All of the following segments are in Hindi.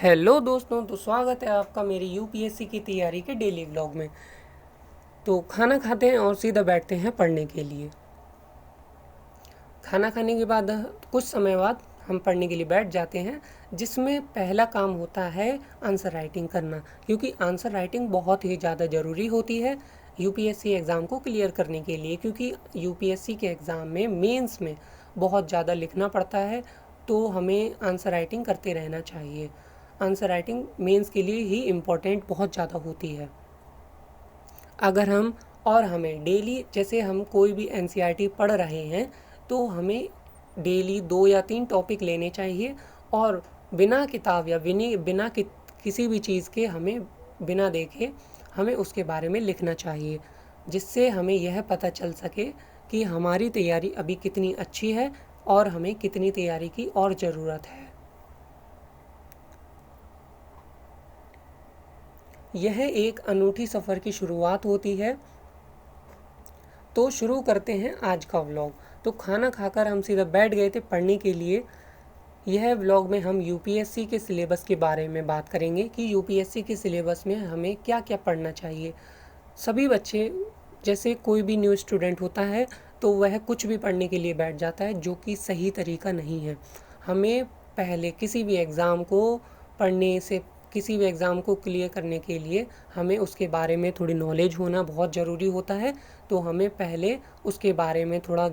हेलो दोस्तों, तो स्वागत है आपका मेरी यूपीएससी की तैयारी के डेली व्लॉग में। तो खाना खाते हैं और सीधा बैठते हैं पढ़ने के लिए। खाना खाने के बाद कुछ समय बाद हम पढ़ने के लिए बैठ जाते हैं, जिसमें पहला काम होता है आंसर राइटिंग करना, क्योंकि आंसर राइटिंग बहुत ही ज़्यादा ज़रूरी होती है यूपीएससी एग्ज़ाम को क्लियर करने के लिए। क्योंकि यूपीएससी के एग्ज़ाम में मेंस में बहुत ज़्यादा लिखना पड़ता है, तो हमें आंसर राइटिंग करते रहना चाहिए। आंसर राइटिंग मेंस के लिए ही इम्पोर्टेंट बहुत ज़्यादा होती है। अगर हम और हमें डेली, जैसे हम कोई भी एनसीईआरटी पढ़ रहे हैं, तो हमें डेली 2 या 3 टॉपिक लेने चाहिए और बिना किताब या किसी भी चीज़ के हमें बिना देखे हमें उसके बारे में लिखना चाहिए, जिससे हमें यह पता चल सके कि हमारी तैयारी अभी कितनी अच्छी है और हमें कितनी तैयारी की और ज़रूरत है। यह एक अनूठी सफ़र की शुरुआत होती है। तो शुरू करते हैं आज का व्लॉग। तो खाना खाकर हम सीधा बैठ गए थे पढ़ने के लिए। यह व्लॉग में हम यूपीएससी के सिलेबस के बारे में बात करेंगे कि यूपीएससी के सिलेबस में हमें क्या क्या पढ़ना चाहिए। सभी बच्चे, जैसे कोई भी न्यू स्टूडेंट होता है, तो वह कुछ भी पढ़ने के लिए बैठ जाता है, जो कि सही तरीका नहीं है। हमें पहले किसी भी एग्ज़ाम को क्लियर करने के लिए हमें उसके बारे में थोड़ी नॉलेज होना बहुत ज़रूरी होता है। तो हमें पहले उसके बारे में थोड़ा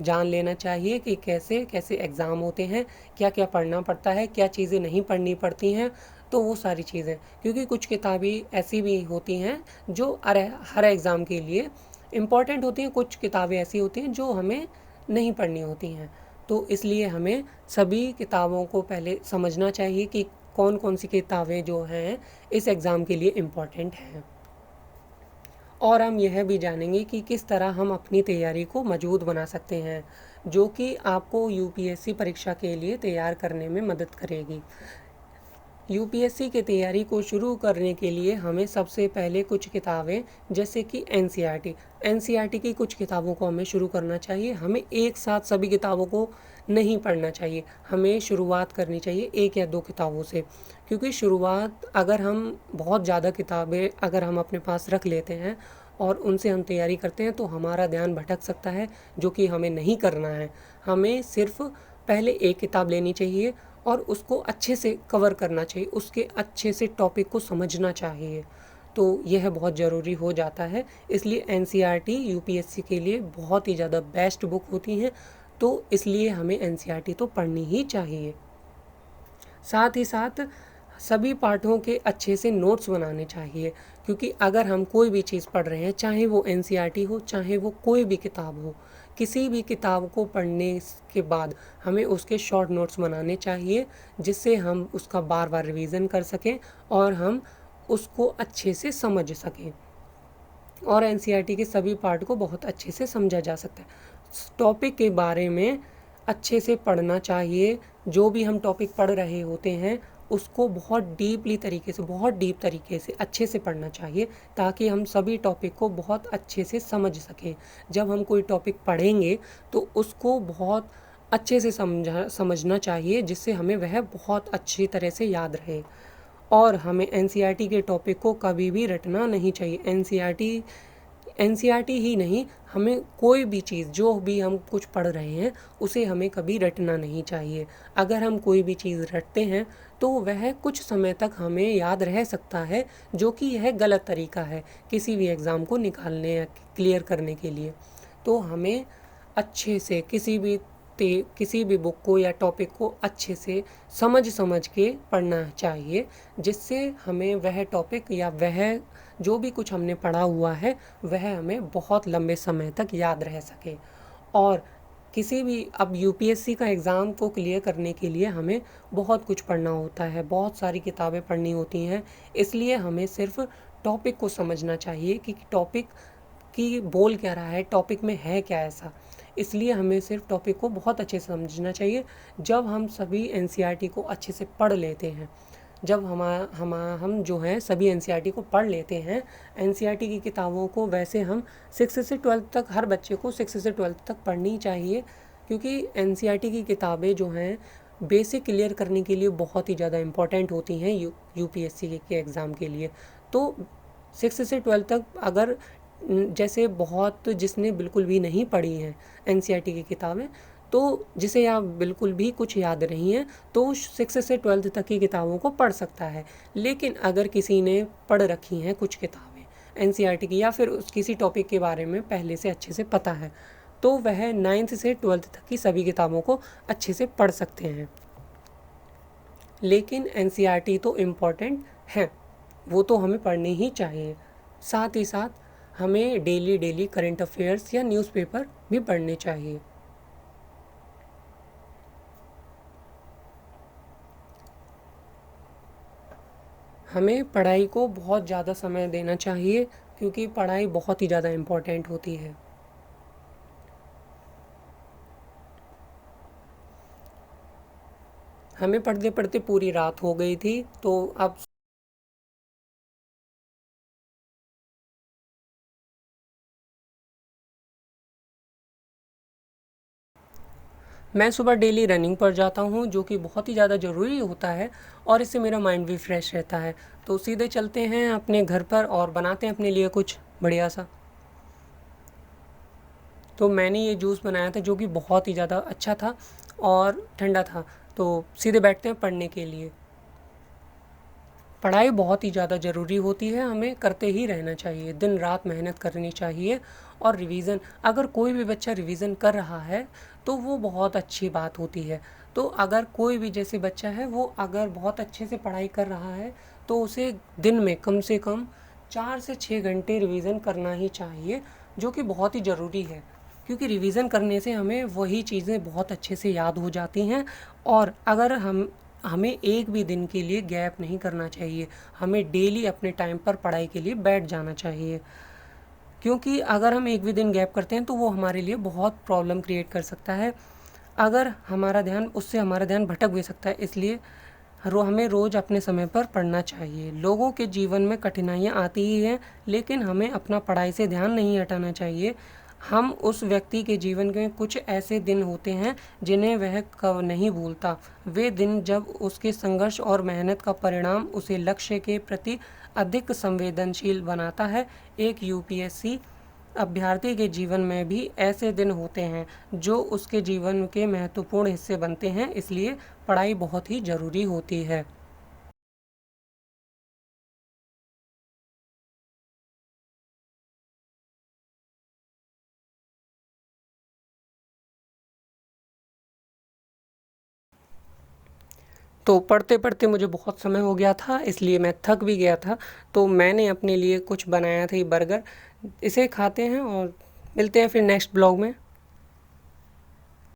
जान लेना चाहिए कि कैसे कैसे एग्ज़ाम होते हैं, क्या क्या पढ़ना पड़ता है, क्या चीज़ें नहीं पढ़नी पड़ती हैं। तो वो सारी चीज़ें, क्योंकि कुछ किताबें ऐसी भी होती हैं जो हर एग्ज़ाम के लिए इम्पॉर्टेंट होती हैं, कुछ किताबें ऐसी होती हैं जो हमें नहीं पढ़नी होती हैं। तो इसलिए हमें सभी किताबों को पहले समझना चाहिए कि कौन कौन सी किताबें जो हैं इस एग्ज़ाम के लिए इम्पॉर्टेंट हैं। और हम यह भी जानेंगे कि किस तरह हम अपनी तैयारी को मजबूत बना सकते हैं, जो कि आपको यूपीएससी परीक्षा के लिए तैयार करने में मदद करेगी। यूपीएससी की तैयारी को शुरू करने के लिए हमें सबसे पहले कुछ किताबें, जैसे कि एनसीईआरटी की कुछ किताबों को हमें शुरू करना चाहिए। हमें एक साथ सभी किताबों को नहीं पढ़ना चाहिए, हमें शुरुआत करनी चाहिए 1 या 2 किताबों से। क्योंकि शुरुआत, अगर हम बहुत ज़्यादा किताबें अगर हम अपने पास रख लेते हैं और उनसे हम तैयारी करते हैं, तो हमारा ध्यान भटक सकता है, जो कि हमें नहीं करना है। हमें सिर्फ पहले एक किताब लेनी चाहिए और उसको अच्छे से कवर करना चाहिए, उसके अच्छे से टॉपिक को समझना चाहिए। तो यह बहुत ज़रूरी हो जाता है। इसलिए एनसीईआरटी यूपीएससी के लिए बहुत ही ज़्यादा बेस्ट बुक होती हैं। तो इसलिए हमें एनसीईआरटी तो पढ़नी ही चाहिए। साथ ही साथ सभी पाठों के अच्छे से नोट्स बनाने चाहिए, क्योंकि अगर हम कोई भी चीज़ पढ़ रहे हैं, चाहे वो एनसीईआरटी हो, चाहे वो कोई भी किताब हो, किसी भी किताब को पढ़ने के बाद हमें उसके शॉर्ट नोट्स बनाने चाहिए, जिससे हम उसका बार बार रिवीज़न कर सकें और हम उसको अच्छे से समझ सकें और एनसीईआरटी के सभी पार्ट को बहुत अच्छे से समझा जा सकता है। टॉपिक के बारे में अच्छे से पढ़ना चाहिए। जो भी हम टॉपिक पढ़ रहे होते हैं, उसको बहुत डीप तरीके से अच्छे से पढ़ना चाहिए, ताकि हम सभी टॉपिक को बहुत अच्छे से समझ सकें। जब हम कोई टॉपिक पढ़ेंगे, तो उसको बहुत अच्छे से समझना चाहिए, जिससे हमें वह बहुत अच्छी तरह से याद रहे। और हमें एनसीईआरटी के टॉपिक को कभी भी रटना नहीं चाहिए। एनसीईआरटी ही नहीं, हमें कोई भी चीज़, जो भी हम कुछ पढ़ रहे हैं, उसे हमें कभी रटना नहीं चाहिए। अगर हम कोई भी चीज़ रटते हैं, तो वह कुछ समय तक हमें याद रह सकता है, जो कि यह गलत तरीका है किसी भी एग्ज़ाम को निकालने या क्लियर करने के लिए। तो हमें अच्छे से किसी भी बुक को या टॉपिक को अच्छे से समझ समझ के पढ़ना चाहिए, जिससे हमें वह टॉपिक या वह जो भी कुछ हमने पढ़ा हुआ है, वह हमें बहुत लंबे समय तक याद रह सके। और किसी भी, अब यूपीएससी का एग्ज़ाम को क्लियर करने के लिए हमें बहुत कुछ पढ़ना होता है, बहुत सारी किताबें पढ़नी होती हैं। इसलिए हमें सिर्फ टॉपिक को समझना चाहिए कि टॉपिक की बोल क्या रहा है, टॉपिक में है क्या ऐसा। इसलिए हमें सिर्फ टॉपिक को बहुत अच्छे से समझना चाहिए। जब हम सभी एनसीईआरटी को अच्छे से पढ़ लेते हैं, जब हम जो हैं सभी एनसीईआरटी को पढ़ लेते हैं, एनसीईआरटी की किताबों को वैसे हम 6 से 12 तक, हर बच्चे को 6 से 12 तक पढ़नी चाहिए, क्योंकि एनसीईआरटी की किताबें जो हैं बेसिक क्लियर करने के लिए बहुत ही ज़्यादा इम्पॉर्टेंट होती हैं यूपीएससी के एग्ज़ाम के लिए। तो 6 से 12 तक अगर जैसे बहुत जिसने बिल्कुल भी नहीं पढ़ी हैं एनसीईआरटी की किताबें, तो जिसे या बिल्कुल भी कुछ याद नहीं है, तो 6 से 12 तक की किताबों को पढ़ सकता है। लेकिन अगर किसी ने पढ़ रखी हैं कुछ किताबें एनसीईआरटी की, या फिर उस किसी टॉपिक के बारे में पहले से अच्छे से पता है, तो वह 9th से 12th तक की सभी किताबों को अच्छे से पढ़ सकते हैं। लेकिन एनसीईआरटी तो इम्पॉर्टेंट है, वो तो हमें पढ़नी ही चाहिए। साथ ही साथ हमें डेली डेली करंट अफेयर्स या न्यूज़पेपर भी पढ़ने चाहिए। हमें पढ़ाई को बहुत ज़्यादा समय देना चाहिए, क्योंकि पढ़ाई बहुत ही ज़्यादा इम्पॉर्टेंट होती है। हमें पढ़ते पढ़ते पूरी रात हो गई थी, तो अब मैं सुबह डेली रनिंग पर जाता हूँ, जो कि बहुत ही ज़्यादा ज़रूरी होता है, और इससे मेरा माइंड भी फ्रेश रहता है। तो सीधे चलते हैं अपने घर पर और बनाते हैं अपने लिए कुछ बढ़िया सा। तो मैंने ये जूस बनाया था, जो कि बहुत ही ज़्यादा अच्छा था और ठंडा था। तो सीधे बैठते हैं पढ़ने के लिए। पढ़ाई बहुत ही ज़्यादा ज़रूरी होती है, हमें करते ही रहना चाहिए, दिन रात मेहनत करनी चाहिए। और रिवीज़न, अगर कोई भी बच्चा रिवीज़न कर रहा है तो वो बहुत अच्छी बात होती है। तो अगर कोई भी जैसे बच्चा है, वो अगर बहुत अच्छे से पढ़ाई कर रहा है, तो उसे दिन में कम से कम 4 से 6 घंटे रिवीज़न करना ही चाहिए, जो कि बहुत ही ज़रूरी है। क्योंकि रिवीज़न करने से हमें वही चीज़ें बहुत अच्छे से याद हो जाती हैं। और अगर हमें एक भी दिन के लिए गैप नहीं करना चाहिए, हमें डेली अपने टाइम पर पढ़ाई के लिए बैठ जाना चाहिए। क्योंकि अगर हम एक भी दिन गैप करते हैं, तो वो हमारे लिए बहुत प्रॉब्लम क्रिएट कर सकता है। अगर हमारा ध्यान भटक भी सकता है। इसलिए हमें रोज़ अपने समय पर पढ़ना चाहिए। लोगों के जीवन में कठिनाइयाँ आती ही हैं, लेकिन हमें अपना पढ़ाई से ध्यान नहीं हटाना चाहिए। हम उस व्यक्ति के जीवन में कुछ ऐसे दिन होते हैं जिन्हें वह कब नहीं भूलता। वे दिन जब उसके संघर्ष और मेहनत का परिणाम उसे लक्ष्य के प्रति अधिक संवेदनशील बनाता है। एक यूपीएससी अभ्यर्थी के जीवन में भी ऐसे दिन होते हैं जो उसके जीवन के महत्वपूर्ण हिस्से बनते हैं। इसलिए पढ़ाई बहुत ही ज़रूरी होती है। तो पढ़ते पढ़ते मुझे बहुत समय हो गया था, इसलिए मैं थक भी गया था। तो मैंने अपने लिए कुछ बनाया था, ये बर्गर। इसे खाते हैं और मिलते हैं फिर नेक्स्ट ब्लॉग में।